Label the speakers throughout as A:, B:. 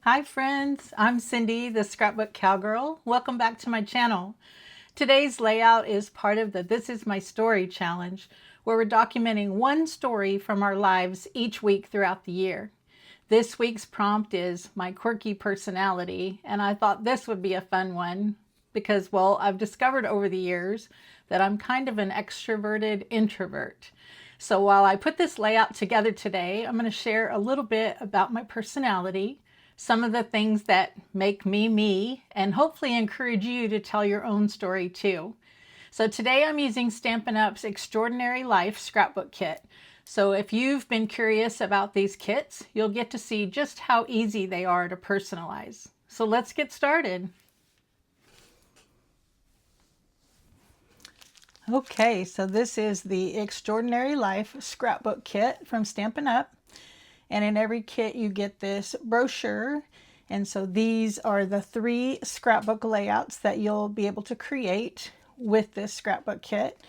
A: Hi friends, I'm Cindy, the Scrapbook Cowgirl. Welcome back to my channel. Today's layout is part of the This Is My Story challenge, where we're documenting one story from our lives each week throughout the year. This week's prompt is my quirky personality, and I thought this would be a fun one because, well, I've discovered over the years that I'm kind of an extroverted introvert. So while I put this layout together today, I'm going to share a little bit about my personality, some of the things that make me me, and hopefully encourage you to tell your own story too. So today I'm using Stampin' Up's Extraordinary Life Scrapbook Kit. So if you've been curious about these kits, you'll get to see just how easy they are to personalize. So let's get started. Okay, so this is the Extraordinary Life Scrapbook Kit from Stampin' Up. And in every kit you get this brochure. And so these are the 3 scrapbook layouts that you'll be able to create with this scrapbook kit.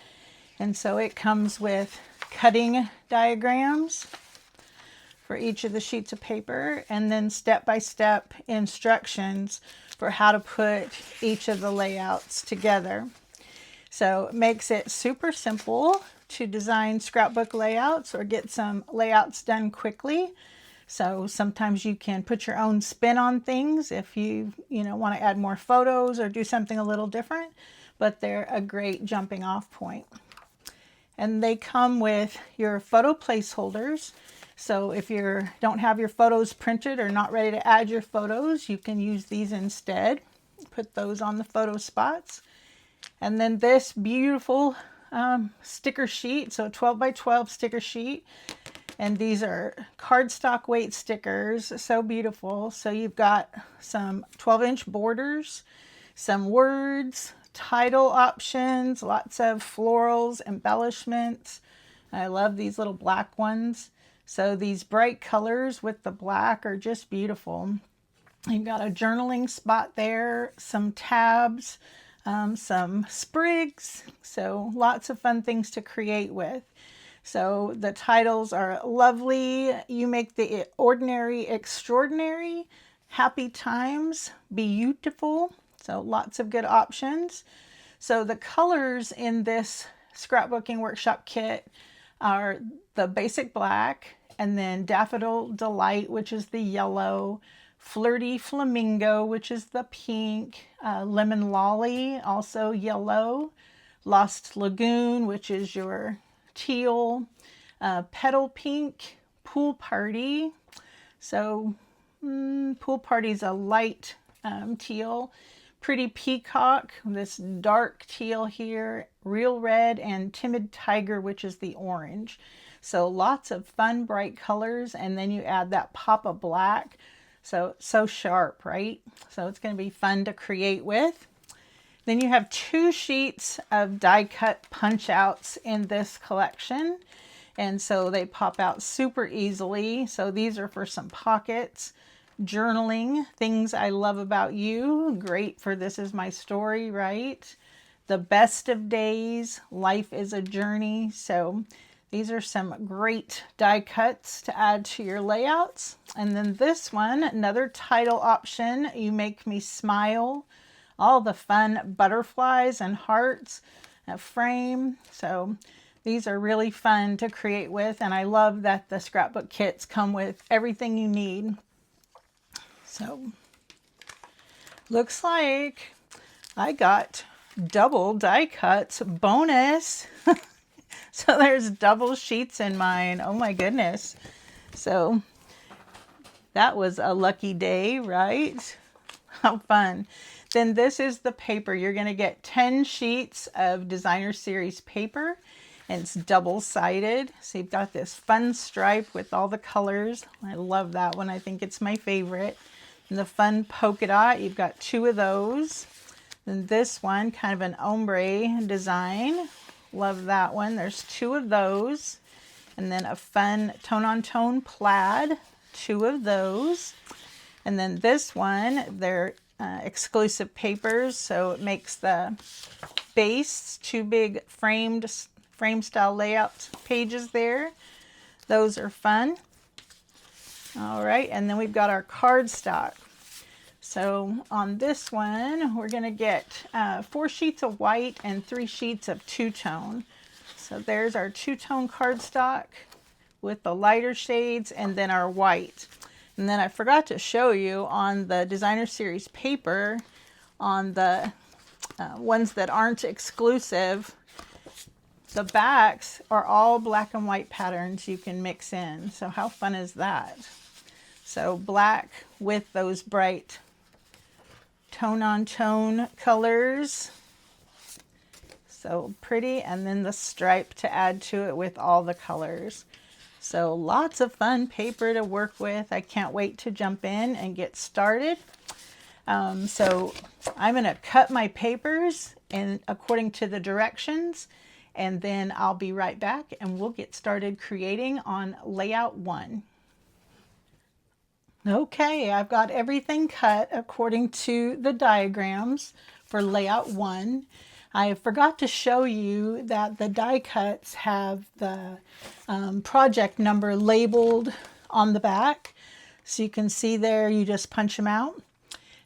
A: And so it comes with cutting diagrams for each of the sheets of paper, and then step-by-step instructions for how to put each of the layouts together. So it makes it super simple to design scrapbook layouts or get some layouts done quickly. So sometimes you can put your own spin on things if you want to add more photos or do something a little different, but they're a great jumping off point. And they come with your photo placeholders. So if you don't have your photos printed or not ready to add your photos, you can use these instead. Put those on the photo spots. And then this beautiful sticker sheet, so 12 by 12 sticker sheet. And these are cardstock weight stickers, so beautiful. So you've got some 12-inch borders, some words, title options, lots of florals, embellishments. I love these little black ones. So these bright colors with the black are just beautiful. You've got a journaling spot there, some tabs, some sprigs, so lots of fun things to create with. So the titles are lovely. You make the ordinary extraordinary, happy times beautiful. So lots of good options. So the colors in this scrapbooking workshop kit are the basic black, and then Daffodil Delight, which is the yellow, Flirty Flamingo, which is the pink, Lemon Lolly, also yellow, Lost Lagoon, which is your teal, Petal Pink, Pool Party. So Pool Party's a light teal, Pretty Peacock, this dark teal here, Real Red, and Timid Tiger, which is the orange. So lots of fun, bright colors, and then you add that pop of black. So sharp, right? So it's going to be fun to create with. Then you have 2 sheets of die cut punch outs in this collection. And so they pop out super easily. So these are for some pockets, journaling, things I love about you. Great for This Is My Story, right? The best of days, life is a journey. So these are some great die cuts to add to your layouts. And then this one, another title option, You Make Me Smile. All the fun butterflies and hearts, a frame. So these are really fun to create with. And I love that the scrapbook kits come with everything you need. So looks like I got double die cuts bonus. So there's double sheets in mine. Oh my goodness. So that was a lucky day, right? How fun. Then this is the paper. You're going to get 10 sheets of Designer Series paper, and it's double-sided. So you've got this fun stripe with all the colors. I love that one. I think it's my favorite. And the fun polka dot, you've got 2 of those. Then this one, kind of an ombre design. Love that one. There's 2 of those. And then a fun tone-on-tone plaid, 2 of those. And then this one, they're exclusive papers, so it makes the base 2 big frame style layout pages there. Those are fun. All right, and then we've got our cardstock. So on this one, we're going to get 4 sheets of white and 3 sheets of two-tone. So there's our two-tone cardstock with the lighter shades and then our white. And then I forgot to show you on the designer series paper, on the ones that aren't exclusive, the backs are all black and white patterns you can mix in. So how fun is that? So black with those bright tone on tone colors. So pretty, and then the stripe to add to it with all the colors. So lots of fun paper to work with. I can't wait to jump in and get started. So I'm going to cut my papers and according to the directions, and then I'll be right back and we'll get started creating on layout 1. Okay, I've got everything cut according to the diagrams for layout 1. I forgot to show you that the die cuts have the project number labeled on the back. So you can see there, you just punch them out.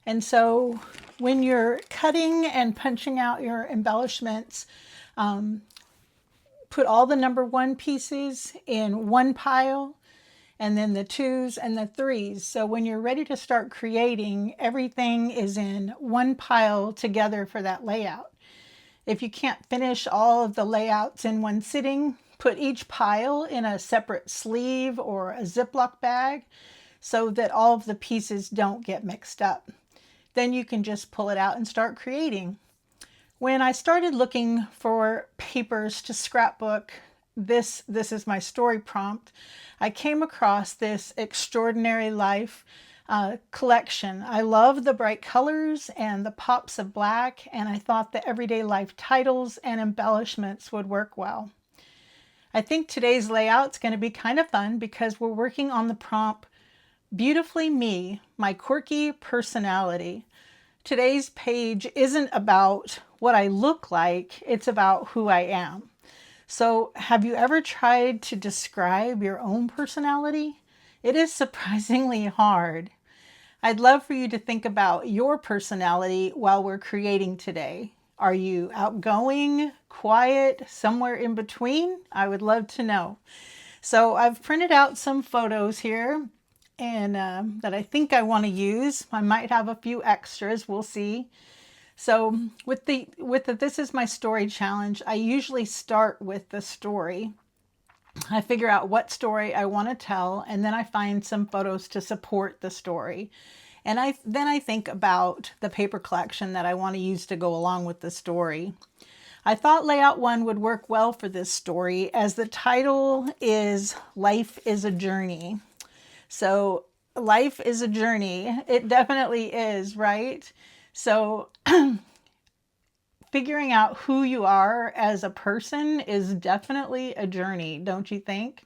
A: And so when you're cutting and punching out your embellishments, put all the number 1 pieces in one pile, and then the 2s and the 3s. So when you're ready to start creating, everything is in one pile together for that layout. If you can't finish all of the layouts in one sitting, put each pile in a separate sleeve or a Ziploc bag so that all of the pieces don't get mixed up. Then you can just pull it out and start creating. When I started looking for papers to scrapbook, this is my story prompt, I came across this Extraordinary Life collection. I love the bright colors and the pops of black, and I thought the everyday life titles and embellishments would work well. I think today's layout's going to be kind of fun because we're working on the prompt, Beautifully Me, My Quirky Personality. Today's page isn't about what I look like, it's about who I am. So have you ever tried to describe your own personality? It is surprisingly hard. I'd love for you to think about your personality while we're creating today. Are you outgoing, quiet, somewhere in between? I would love to know. So I've printed out some photos here and that I think I want to use. I might have a few extras, we'll see. So with the This Is My Story challenge, I usually start with the story. I figure out what story I want to tell, and then I find some photos to support the story. And then I think about the paper collection that I want to use to go along with the story. I thought layout 1 would work well for this story as the title is Life is a Journey. So life is a journey. It definitely is, right? So figuring out who you are as a person is definitely a journey, don't you think?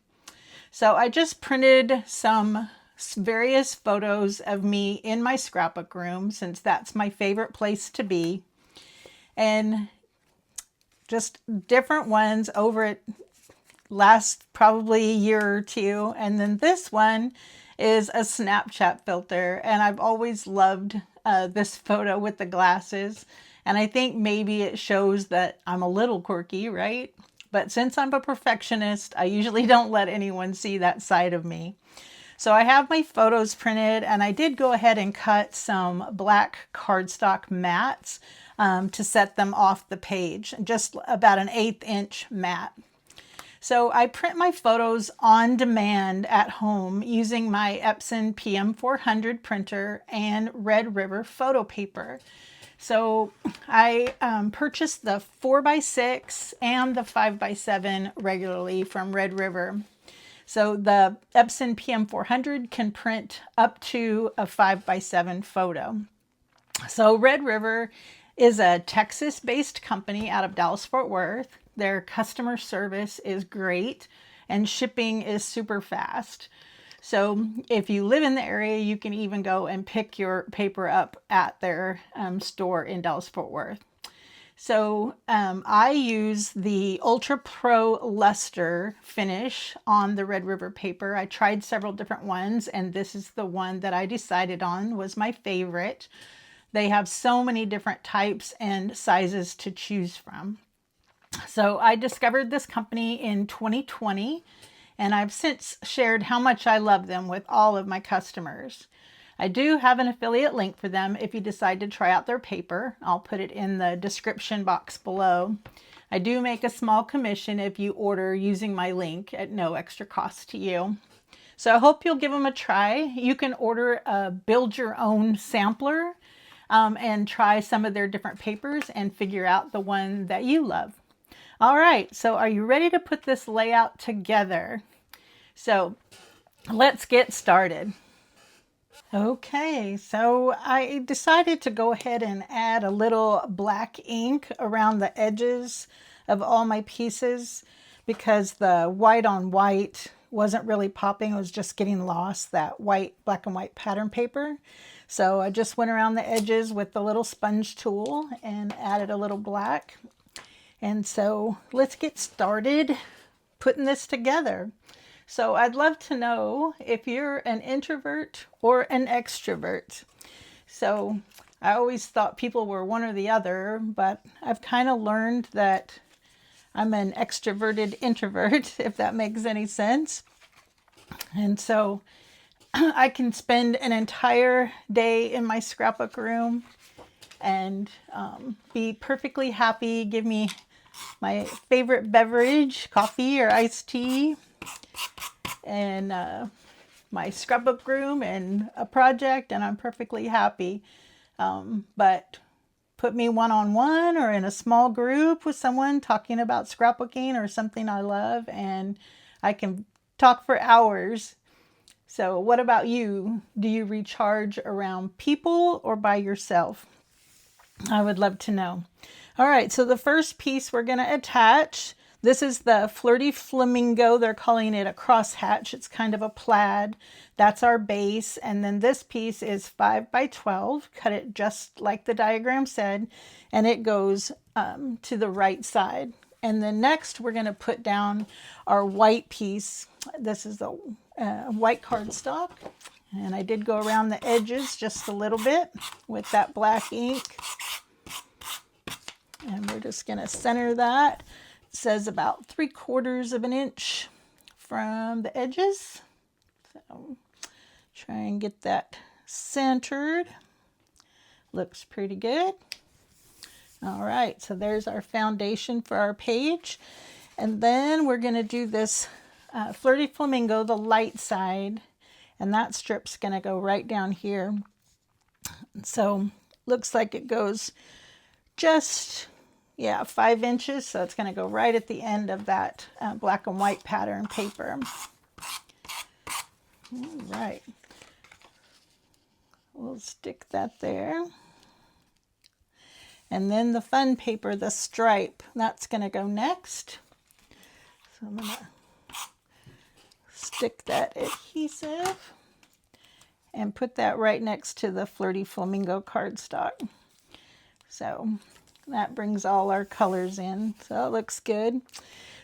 A: So I just printed some various photos of me in my scrapbook room, since that's my favorite place to be. And just different ones over it last probably a year or 2. And then this one is a Snapchat filter, and I've always loved this photo with the glasses, and I think maybe it shows that I'm a little quirky, right? But since I'm a perfectionist, I usually don't let anyone see that side of me. So I have my photos printed, and I did go ahead and cut some black cardstock mats to set them off the page, just about an 1/8 inch mat. So I print my photos on demand at home using my Epson PM400 printer and Red River photo paper. So I purchased the 4x6 and the 5x7 regularly from Red River. So the Epson PM400 can print up to a 5x7 photo. So Red River is a Texas-based company out of Dallas-Fort Worth. Their customer service is great and shipping is super fast. So if you live in the area, you can even go and pick your paper up at their store in Dallas-Fort Worth. So I use the Ultra Pro Luster finish on the Red River paper. I tried several different ones, and this is the one that I decided on was my favorite. They have so many different types and sizes to choose from. So I discovered this company in 2020, and I've since shared how much I love them with all of my customers. I do have an affiliate link for them if you decide to try out their paper. I'll put it in the description box below. I do make a small commission if you order using my link at no extra cost to you. So I hope you'll give them a try. You can order a build your own sampler and try some of their different papers and figure out the one that you love. All right, so are you ready to put this layout together? So let's get started. Okay, so I decided to go ahead and add a little black ink around the edges of all my pieces because the white on white wasn't really popping. It was just getting lost, that white, black and white pattern paper. So I just went around the edges with the little sponge tool and added a little black. And so let's get started putting this together. So I'd love to know if you're an introvert or an extrovert. So I always thought people were one or the other, but I've kind of learned that I'm an extroverted introvert, if that makes any sense. And so I can spend an entire day in my scrapbook room and be perfectly happy, give me my favorite beverage, coffee or iced tea, and my scrapbook room and a project, and I'm perfectly happy. But put me one-on-one or in a small group with someone talking about scrapbooking or something I love, and I can talk for hours. So what about you? Do you recharge around people or by yourself? I would love to know. All right, so the first piece we're going to attach, this is the Flirty Flamingo. They're calling it a crosshatch. It's kind of a plaid. That's our base. And then this piece is 5 by 12. Cut it just like the diagram said, and it goes to the right side. And then next we're going to put down our white piece. This is the white cardstock. And I did go around the edges just a little bit with that black ink. And we're just going to center that. It says about 3/4 of an inch from the edges. So try and get that centered. Looks pretty good. All right, so there's our foundation for our page. And then we're going to do this Flirty Flamingo, the light side. And that strip's going to go right down here. So looks like it goes just, 5 inches. So it's going to go right at the end of that black and white pattern paper. All right. We'll stick that there. And then the fun paper, the stripe, that's going to go next. So I'm going to stick that adhesive and put that right next to the Flirty Flamingo cardstock. So that brings all our colors in. So it looks good.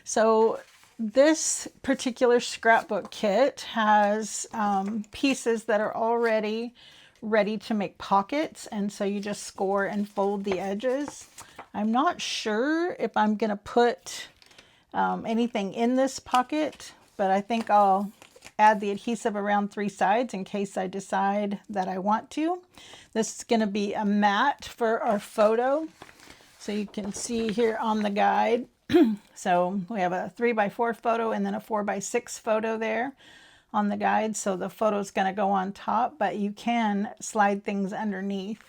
A: So this particular scrapbook kit has pieces that are already ready to make pockets, and so you just score and fold the edges. I'm not sure if I'm going to put anything in this pocket, but I think I'll add the adhesive around 3 sides in case I decide that I want to. This is going to be a mat for our photo. So you can see here on the guide. So we have a 3x4 photo and then a 4x6 photo there on the guide. So the photo is going to go on top, but you can slide things underneath.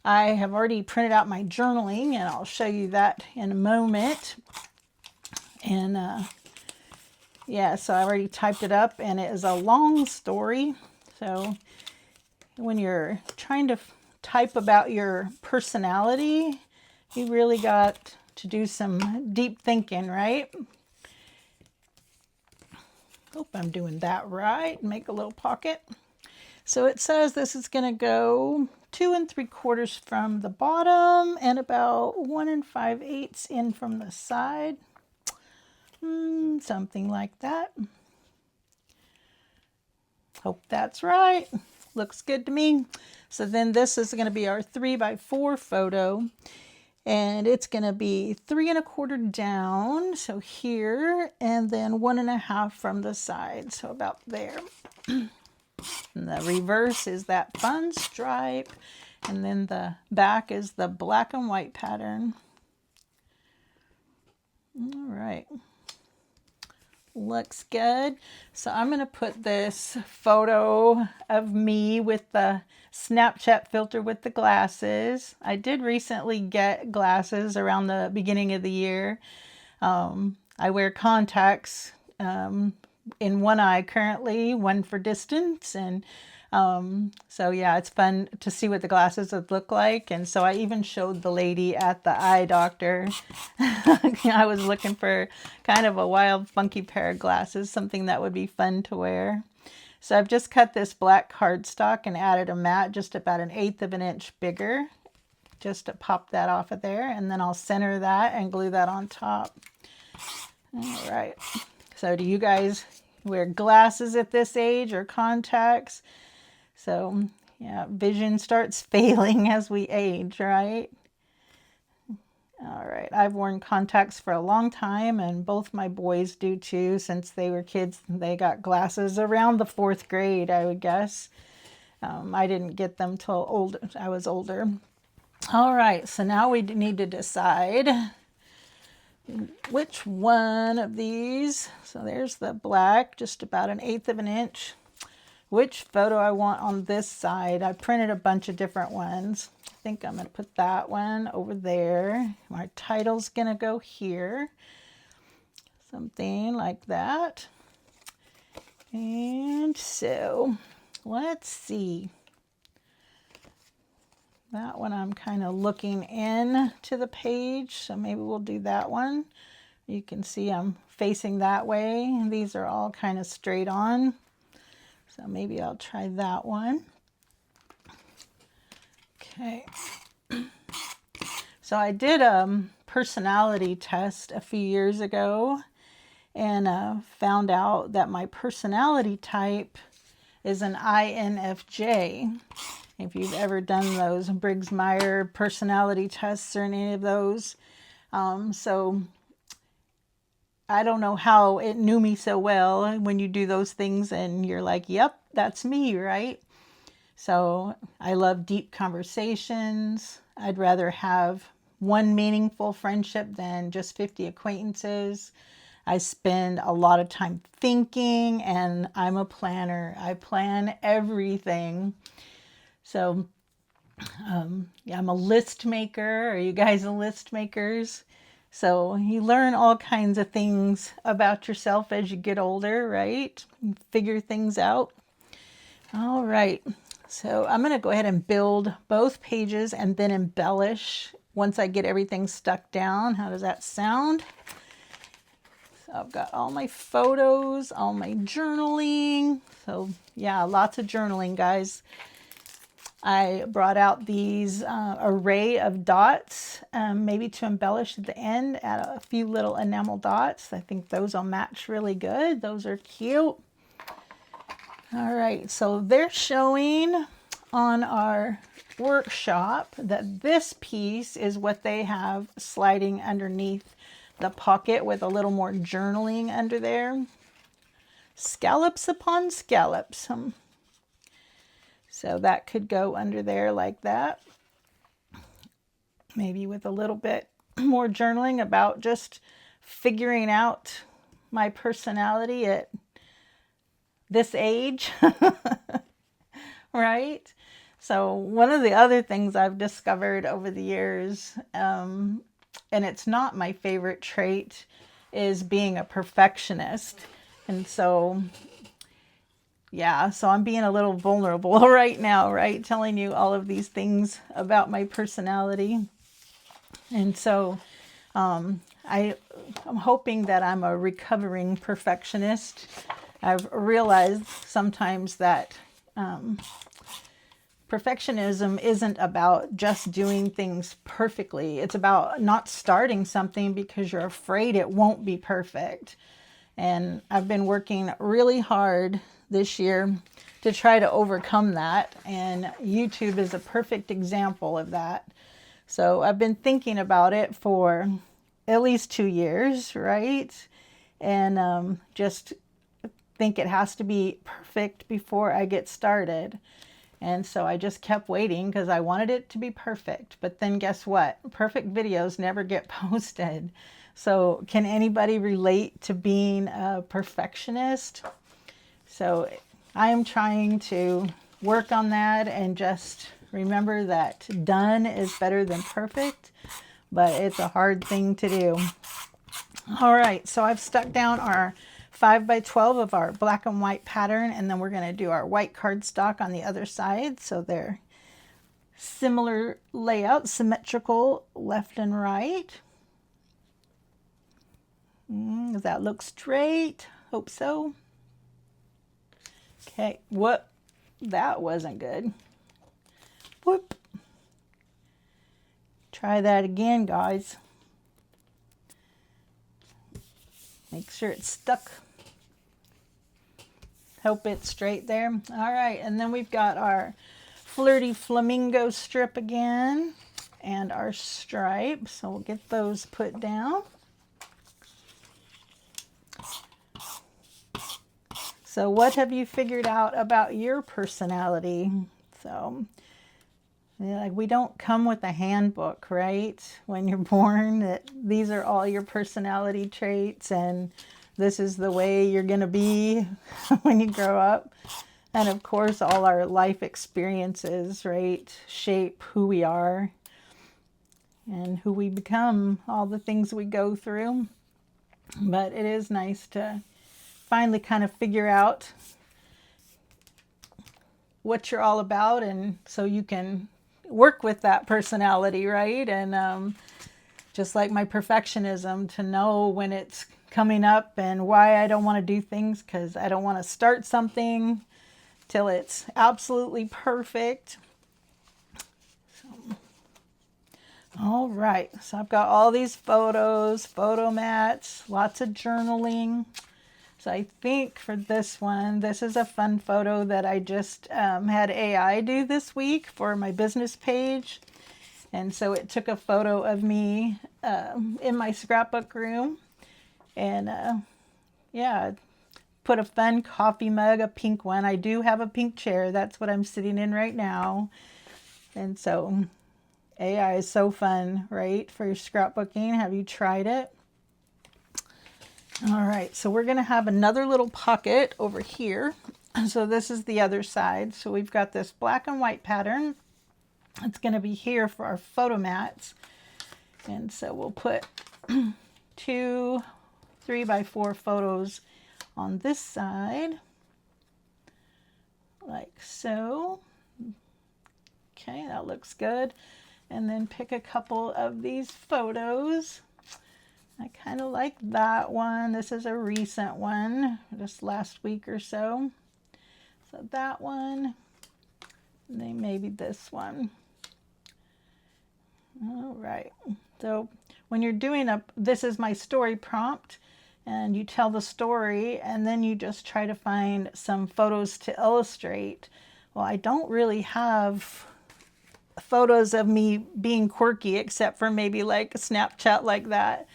A: I have already printed out my journaling, and I'll show you that in a moment. And so I already typed it up, and it is a long story. So when you're trying to type about your personality, you really got to do some deep thinking, right? Hope I'm doing that right. Make a little pocket. So it says this is going to go 2 3/4 from the bottom and about 1 5/8 in from the side. Something like that. Hope that's right. Looks good to me. So then this is going to be our 3x4 photo. And it's going to be 3 1/4 down, so here, and then 1 1/2 from the side, so about there. And the reverse is that fun stripe, and then the back is the black and white pattern. All right. Looks good. So I'm going to put this photo of me with the Snapchat filter with the glasses. I did recently get glasses around the beginning of the year. I wear contacts in one eye currently, one for distance, and so yeah, it's fun to see what the glasses would look like. And so I even showed the lady at the eye doctor. I was looking for kind of a wild, funky pair of glasses, something that would be fun to wear. So I've just cut this black cardstock and added a mat just about 1/8 of an inch bigger, just to pop that off of there. And then I'll center that and glue that on top. All right. So do you guys wear glasses at this age or contacts? So yeah, vision starts failing as we age, right? All right, I've worn contacts for a long time, and both my boys do too. Since they were kids, they got glasses around the 4th grade, I would guess. I didn't get them till I was older. All right, so now we need to decide which one of these. So there's the black, just about 1/8 of an inch. Which photo I want on this side. I printed a bunch of different ones. I think I'm going to put that one over there. My title's going to go here. Something like that. And so let's see. That one I'm kind of looking in to the page, so maybe we'll do that one. You can see I'm facing that way. These are all kind of straight on. So maybe I'll try that one. Okay. So I did a personality test a few years ago and found out that my personality type is an INFJ. If you've ever done those Briggs-Meyer personality tests or any of those. So I don't know how it knew me so well when you do those things and you're like, yep, that's me, right? So I love deep conversations. I'd rather have one meaningful friendship than just 50 acquaintances. I spend a lot of time thinking, and I'm a planner. I plan everything. So yeah, I'm a list maker. Are you guys a list makers? So you learn all kinds of things about yourself as you get older, right? Figure things out. All right. So I'm going to go ahead and build both pages and then embellish once I get everything stuck down. How does that sound? So I've got all my photos, all my journaling. So yeah, lots of journaling, guys. I brought out these array of dots, maybe to embellish at the end, add a few little enamel dots. I think those will match really good. Those are cute. All right, so they're showing on our workshop that this piece is what they have sliding underneath the pocket with a little more journaling under there. Scallops upon scallops. So that could go under there like that. Maybe with a little bit more journaling about just figuring out my personality at this age, right? So one of the other things I've discovered over the years, and it's not my favorite trait, is being a perfectionist. And so yeah, so I'm being a little vulnerable right now, right? Telling you all of these things about my personality. And so I'm hoping that I'm a recovering perfectionist. I've realized sometimes that perfectionism isn't about just doing things perfectly. It's about not starting something because you're afraid it won't be perfect. And I've been working really hard this year to try to overcome that. And YouTube is a perfect example of that. So I've been thinking about it for at least 2 years, right? And just think it has to be perfect before I get started. And so I just kept waiting because I wanted it to be perfect. But then guess what? Perfect videos never get posted. So can anybody relate to being a perfectionist? So I am trying to work on that and just remember that done is better than perfect, but it's a hard thing to do. All right, so I've stuck down our 5x12 of our black and white pattern, and then we're going to do our white cardstock on the other side. So they're similar layout, symmetrical left and right. Does that look straight? Hope so. Okay, whoop, that wasn't good. Whoop. Try that again, guys. Make sure it's stuck. Hope it's straight there. All right, and then we've got our flirty flamingo strip again and our stripe. So we'll get those put down. So what have you figured out about your personality? So like we don't come with a handbook, right? When you're born, that these are all your personality traits and this is the way you're going to be when you grow up. And of course, all our life experiences, right, shape who we are and who we become, all the things we go through. But it is nice to finally kind of figure out what you're all about, and so you can work with that personality, right? And just like my perfectionism, to know when it's coming up and why I don't want to do things, because I don't want to start something till it's absolutely perfect. So, all right, so I've got all these photos, photo mats, lots of journaling. So I think for this one, this is a fun photo that I just had AI do this week for my business page. And so it took a photo of me in my scrapbook room. And yeah, put a fun coffee mug, a pink one. I do have a pink chair. That's what I'm sitting in right now. And so AI is so fun, right? For your scrapbooking. Have you tried it? All right, so we're going to have another little pocket over here. So this is the other side. So we've got this black and white pattern. It's going to be here for our photo mats. And so we'll put 2 3x4 photos on this side, like so. Okay, that looks good. And then pick a couple of these photos. I kind of like that one. This is a recent one, just last week or so. So that one, and then maybe this one. All right. So when you're doing this is my story prompt, and you tell the story, and then you just try to find some photos to illustrate. Well, I don't really have photos of me being quirky, except for maybe like a Snapchat like that.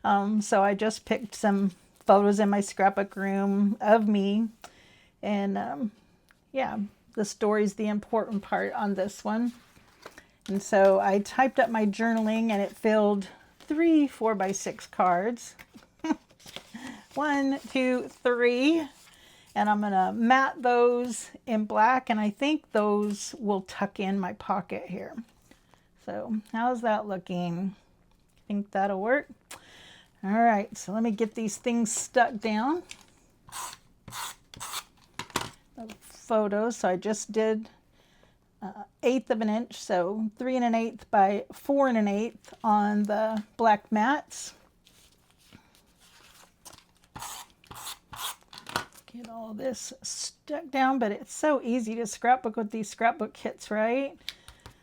A: So I just picked some photos in my scrapbook room of me. And yeah, the story's the important part on this one. And so I typed up my journaling, and it filled 3 4x6 cards. 1, 2, 3. And I'm going to mat those in black, and I think those will tuck in my pocket here. So how's that looking? Think that'll work? All right, so let me get these things stuck down. The photos, so I just did 1/8 of an inch, so 3 1/8 by 4 1/8 on the black mats. Get all this stuck down, but it's so easy to scrapbook with these scrapbook kits, right?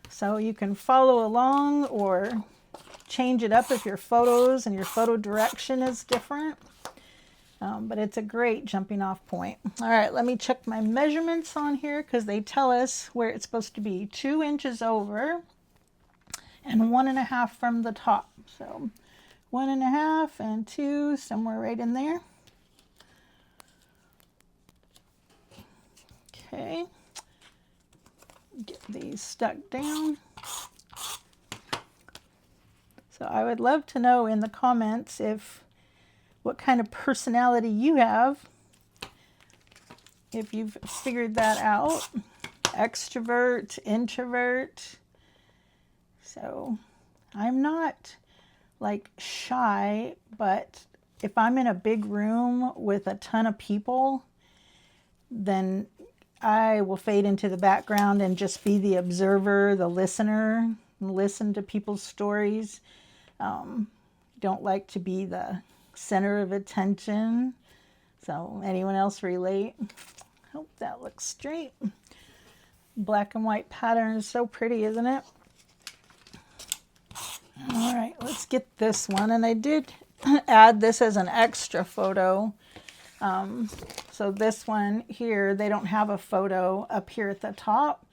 A: So you can follow along or change it up if your photos and your photo direction is different. But it's a great jumping off point. All right, let me check my measurements on here because they tell us where it's supposed to be. 2 inches over and 1.5 from the top. So 1.5 and 2, somewhere right in there. Okay, get these stuck down. So I would love to know in the comments what kind of personality you have, if you've figured that out. Extrovert, introvert. So I'm not like shy, but if I'm in a big room with a ton of people, then I will fade into the background and just be the observer, the listener, and listen to people's stories. Don't like to be the center of attention. So anyone else relate? Hope that looks straight. Black and white pattern is so pretty, isn't it? All right, let's get this one. And I did add this as an extra photo. So this one here, they don't have a photo up here at the top,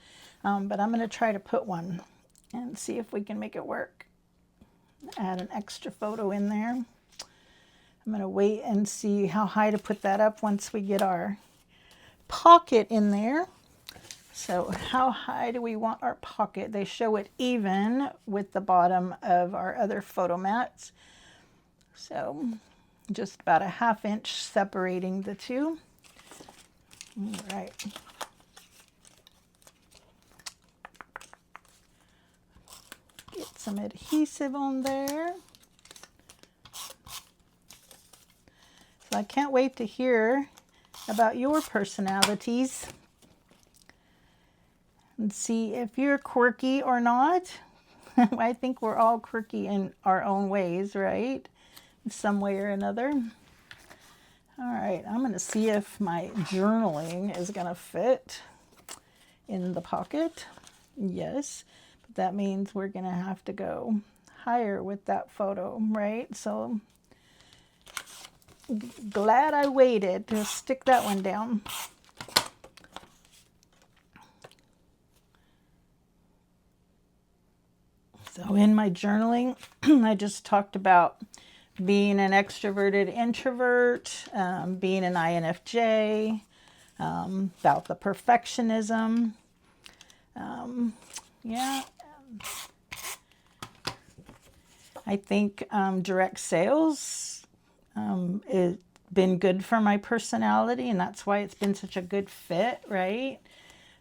A: but I'm going to try to put one and see if we can make it work. Add an extra photo in there. I'm going to wait and see how high to put that up once we get our pocket in there. So how high do we want our pocket? They show it even with the bottom of our other photo mats. So just about a 1/2 inch separating the two. All right. Get some adhesive on there. So I can't wait to hear about your personalities and see if you're quirky or not. I think we're all quirky in our own ways, right? In some way or another. All right, I'm going to see if my journaling is going to fit in the pocket. Yes, but that means we're going to have to go higher with that photo, right? So glad I waited to stick that one down. So in my journaling, I just talked about being an extroverted introvert, being an INFJ, about the perfectionism. Yeah, I think direct sales has been good for my personality, and that's why it's been such a good fit, right?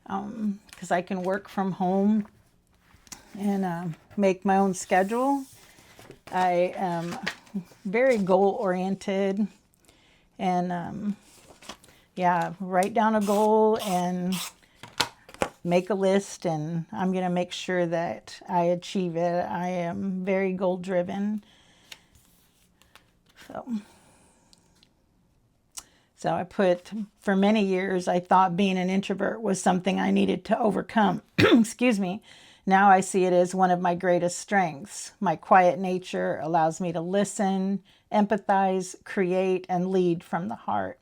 A: Because I can work from home and make my own schedule. I am very goal-oriented, and yeah, write down a goal and make a list, and I'm going to make sure that I achieve it. I am very goal-driven. So I put, for many years, I thought being an introvert was something I needed to overcome. Excuse me. Now I see it as one of my greatest strengths. My quiet nature allows me to listen, empathize, create, and lead from the heart.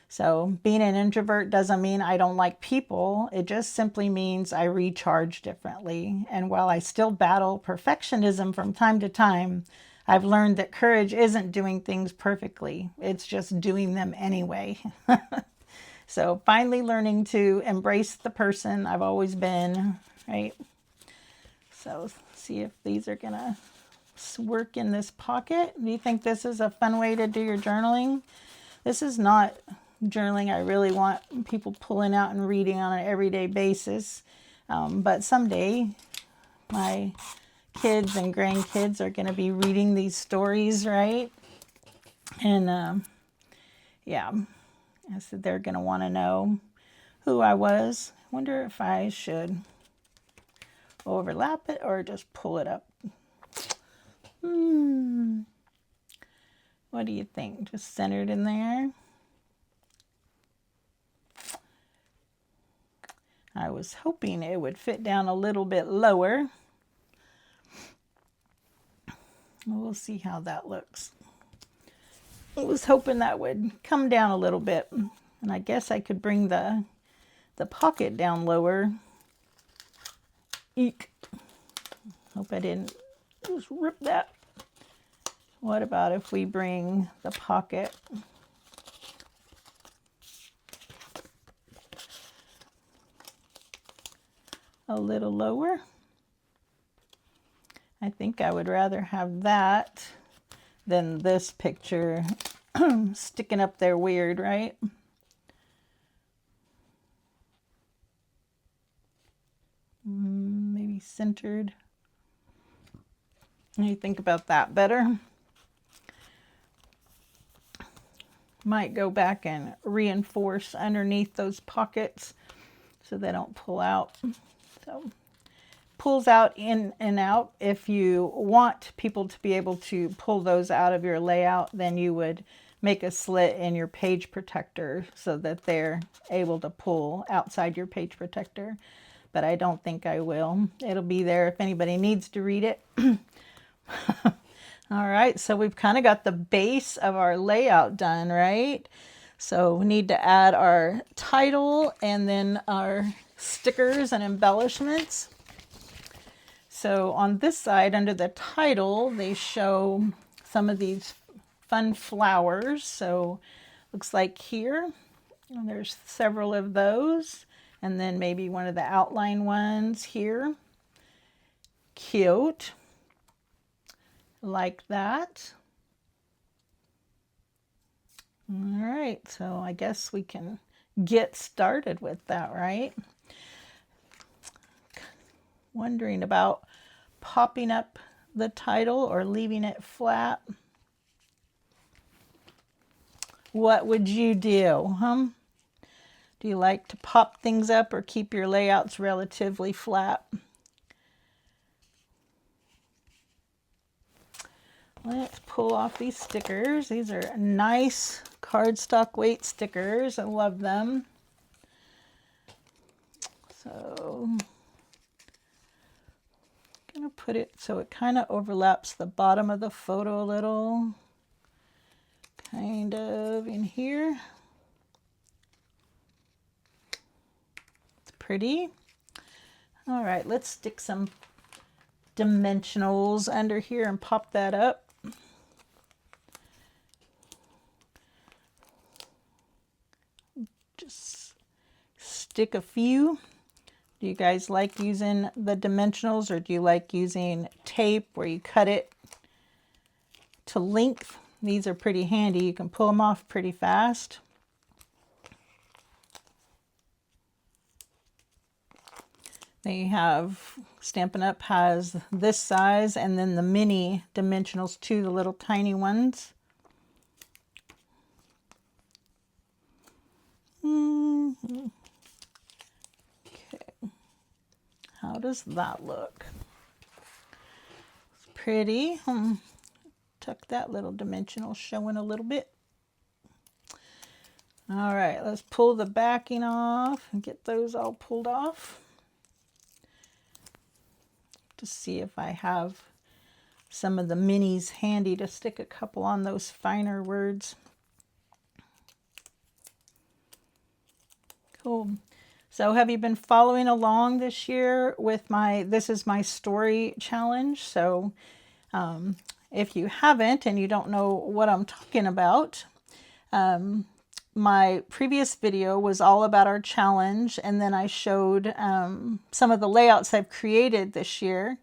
A: So being an introvert doesn't mean I don't like people. It just simply means I recharge differently. And while I still battle perfectionism from time to time, I've learned that courage isn't doing things perfectly. It's just doing them anyway. So finally learning to embrace the person I've always been, right? So see if these are gonna work in this pocket. Do you think this is a fun way to do your journaling? This is not journaling I really want people pulling out and reading on an everyday basis. But someday my kids and grandkids are going to be reading these stories, right? And yeah, I said they're going to want to know who I was. Wonder if I should overlap it or just pull it up. What do you think? Just centered in there? I was hoping it would fit down a little bit lower. We'll see how that looks. I was hoping that would come down a little bit, and I guess I could bring the pocket down lower. Eek. Hope I didn't just rip that. What about if we bring the pocket a little lower? I think I would rather have that than this picture sticking up there weird, right? Maybe centered. What do you think about that better? Might go back and reinforce underneath those pockets so they don't pull out. So pulls out in and out. If you want people to be able to pull those out of your layout, then you would make a slit in your page protector so that they're able to pull outside your page protector. But I don't think I will. It'll be there if anybody needs to read it. All right, so we've kind of got the base of our layout done, right? So we need to add our title and then our stickers and embellishments. So on this side, under the title, they show some of these fun flowers. So looks like here, there's several of those. And then maybe one of the outline ones here. Cute. Like that. All right, so I guess we can get started with that, right? Wondering about popping up the title or leaving it flat. What would you do, huh? Do you like to pop things up or keep your layouts relatively flat? Let's pull off these stickers. These are nice cardstock weight stickers. I love them. So I'm going to put it so it kind of overlaps the bottom of the photo a little. Kind of in here. It's pretty. All right, let's stick some dimensionals under here and pop that up. Just stick a few. Do you guys like using the dimensionals, or do you like using tape where you cut it to length? These are pretty handy. You can pull them off pretty fast. They have, Stampin' Up! Has this size and then the mini dimensionals too, the little tiny ones. Okay, how does that look? It's pretty. Tuck that little dimensional showing a little bit. All right, let's pull the backing off and get those all pulled off. To see if I have some of the minis handy to stick a couple on those finer words. Cool. So have you been following along this year with my This Is My Story challenge? So if you haven't and you don't know what I'm talking about, my previous video was all about our challenge, and then I showed some of the layouts I've created this year.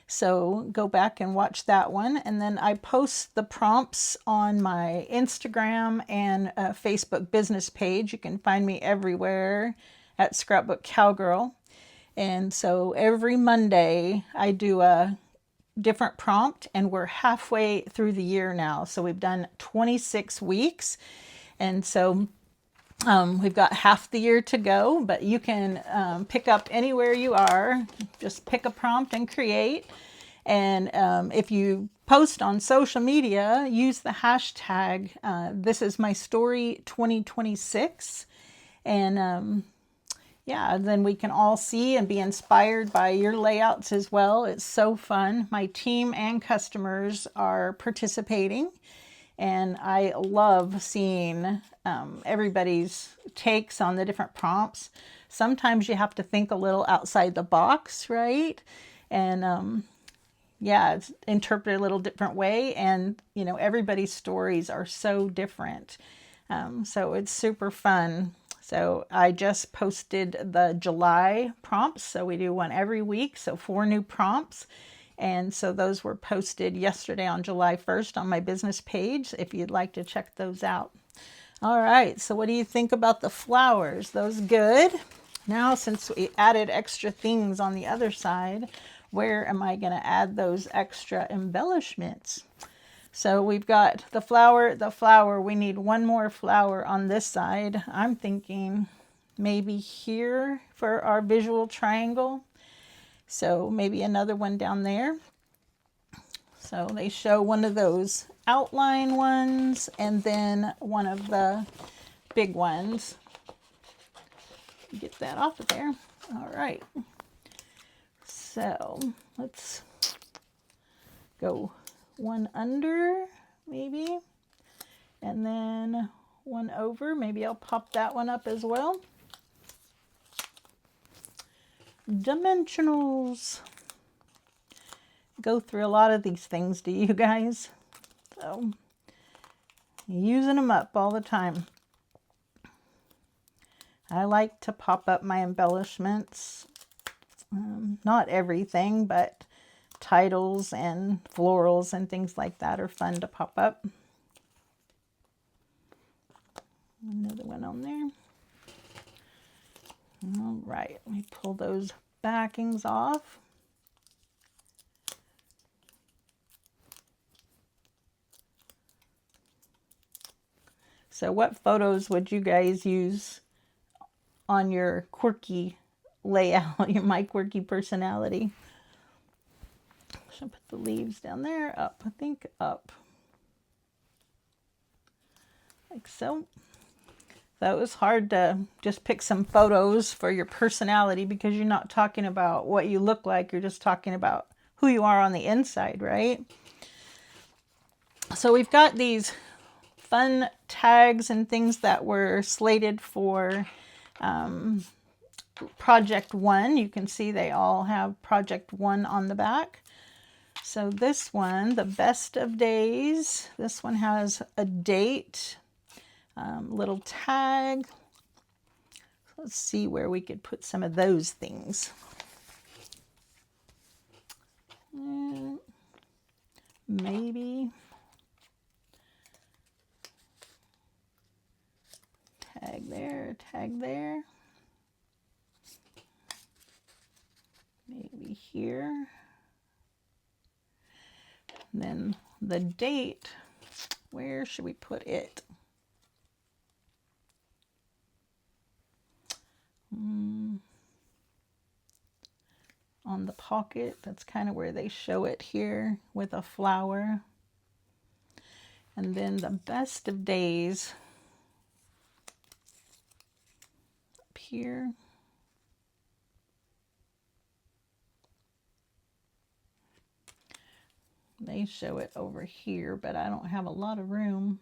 A: So go back and watch that one. And then I post the prompts on my Instagram and Facebook business page. You can find me everywhere at Scrapbook Cowgirl. And so every Monday I do a different prompt, and we're halfway through the year now. So we've done 26 weeks. And so we've got half the year to go, but you can pick up anywhere you are. Just pick a prompt and create. And if you post on social media, use the hashtag This Is My Story 2026. And yeah, then we can all see and be inspired by your layouts as well. It's so fun. My team and customers are participating, and I love seeing everybody's takes on the different prompts. Sometimes you have to think a little outside the box, right? And yeah, it's interpreted a little different way. And, you know, everybody's stories are so different. So it's super fun. So I just posted the July prompts. So we do one every week. So 4 new prompts. And so those were posted yesterday on July 1st on my business page, if you'd like to check those out. All right, so what do you think about the flowers? Those good? Now, since we added extra things on the other side, where am I going to add those extra embellishments? So we've got the flower. We need one more flower on this side. I'm thinking maybe here for our visual triangle. So maybe another one down there. So they show one of those outline ones and then one of the big ones. Get that off of there. All right. So let's go one under maybe, and then one over. Maybe I'll pop that one up as well. Dimensionals. Go through a lot of these things, do you guys? So using them up all the time. I like to pop up my embellishments. Not everything, but titles and florals and things like that are fun to pop up. Another one on there. All right, let me pull those backings off. So what photos would you guys use on your quirky layout, your My Quirky Personality? Should put the leaves down there, up, I think up. Like so. So it was hard to just pick some photos for your personality because you're not talking about what you look like, you're just talking about who you are on the inside, right? So we've got these fun tags and things that were slated for Project 1. You can see they all have Project 1 on the back. So this one, the best of days, this one has a date, little tag. Let's see where we could put some of those things. Maybe tag there, tag there. Maybe here. And then the date, where should we put it? On the pocket, that's kind of where they show it here with a flower. And then the best of days up here. They show it over here, but I don't have a lot of room.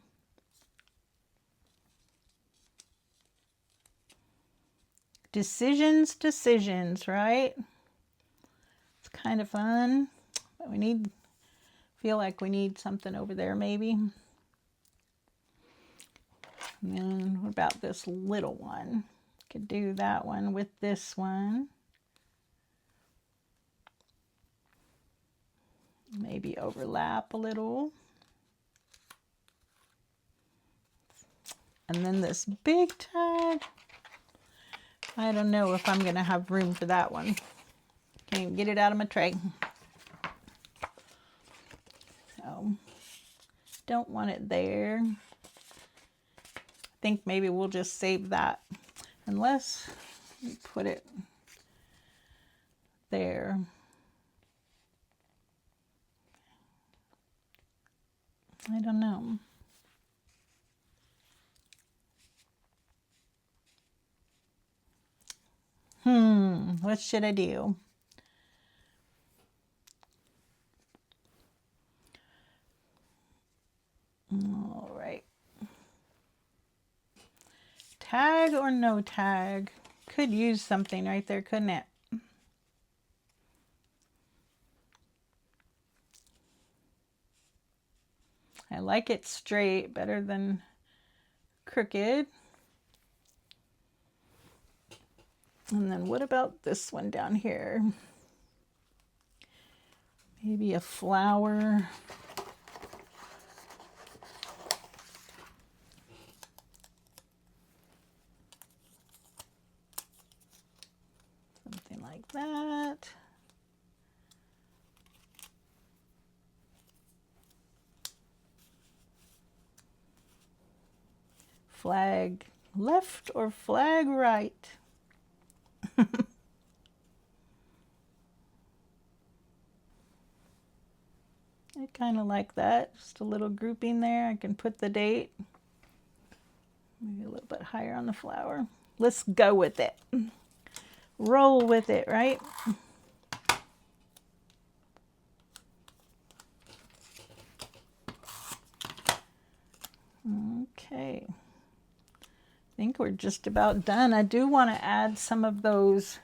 A: Decisions, right? It's kind of fun, but feel like we need something over there maybe. And then what about this little one? Could do that one with this one. Maybe overlap a little. And then this big tag. I don't know if I'm going to have room for that one. Can't even get it out of my tray. So, don't want it there. I think maybe we'll just save that. Unless we put it there. I don't know. What should I do? All right. Tag or no tag? Could use something right there, couldn't it? I like it straight better than crooked. And then what about this one down here? Maybe a flower. Something like that. Flag left or flag right? I kind of like that. Just a little grouping there. I can put the date. Maybe a little bit higher on the flower. Let's go with it. Roll with it, right? Okay. I think we're just about done. I do want to add some of those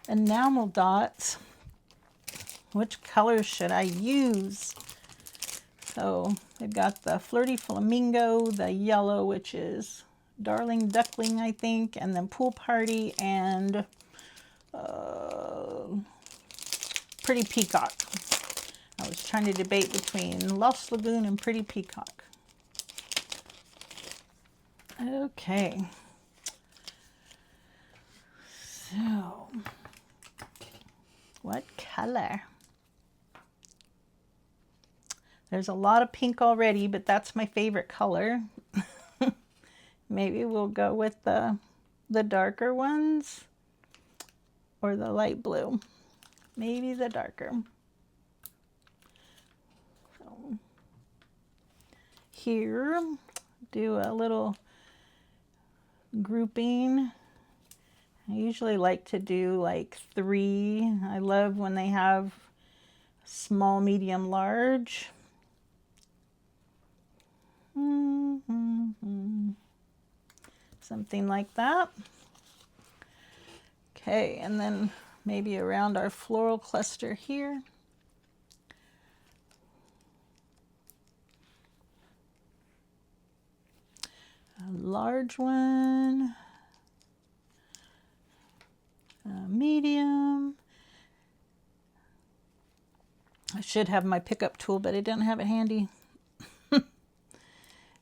A: enamel dots. Which colors should I use? So I've got the Flirty Flamingo, the yellow, which is Darling Duckling, I think, and then Pool Party and Pretty Peacock. I was trying to debate between Lost Lagoon and Pretty Peacock. Okay. So, what color? There's a lot of pink already, but that's my favorite color. Maybe we'll go with the darker ones or the light blue. Maybe the darker. So here, do a little grouping. I usually like to do like 3. I love when they have small, medium, large. Something like that. Okay, and then maybe around our floral cluster here. A large one. A medium. I should have my pickup tool, but I didn't have it handy.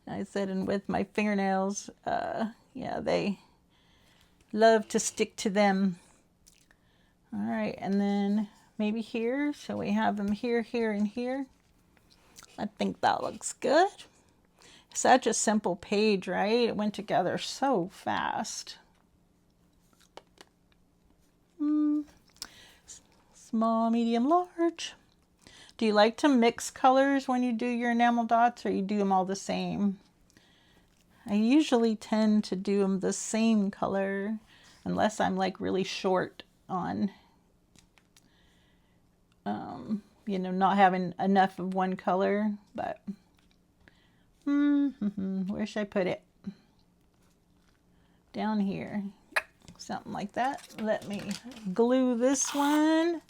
A: I said, and with my fingernails, yeah, they love to stick to them. All right, and then maybe here. So we have them here, here, and here. I think that looks good. Such a simple page, right? It went together so fast. Small, medium, large. Do you like to mix colors when you do your enamel dots, or you do them all the same? I usually tend to do them the same color unless I'm like really short on, you know, not having enough of one color, but where should I put it? Down here, something like that. Let me glue this one.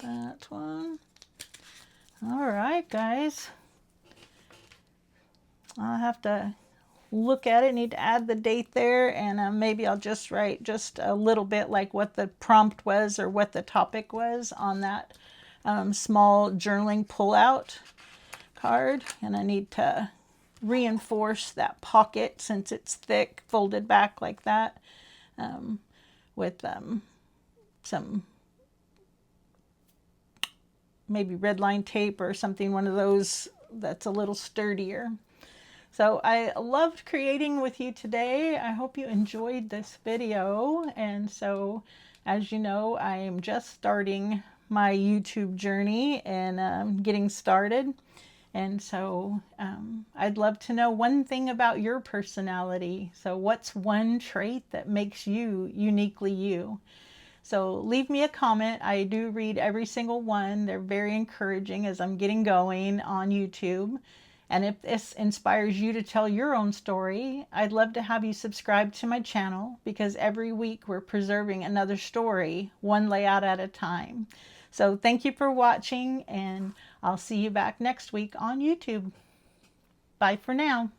A: That one. All right, guys. I'll have to look at it. Need to add the date there, and maybe I'll just write just a little bit like what the prompt was or what the topic was on that small journaling pullout card. And I need to reinforce that pocket since it's thick, folded back like that, with some maybe red line tape or something, one of those that's a little sturdier. So I loved creating with you today. I hope you enjoyed this video. And so, as you know, I am just starting my YouTube journey and getting started. And so I'd love to know one thing about your personality. So what's one trait that makes you uniquely you? So leave me a comment. I do read every single one. They're very encouraging as I'm getting going on YouTube. And if this inspires you to tell your own story, I'd love to have you subscribe to my channel, because every week we're preserving another story, one layout at a time. So thank you for watching, and I'll see you back next week on YouTube. Bye for now.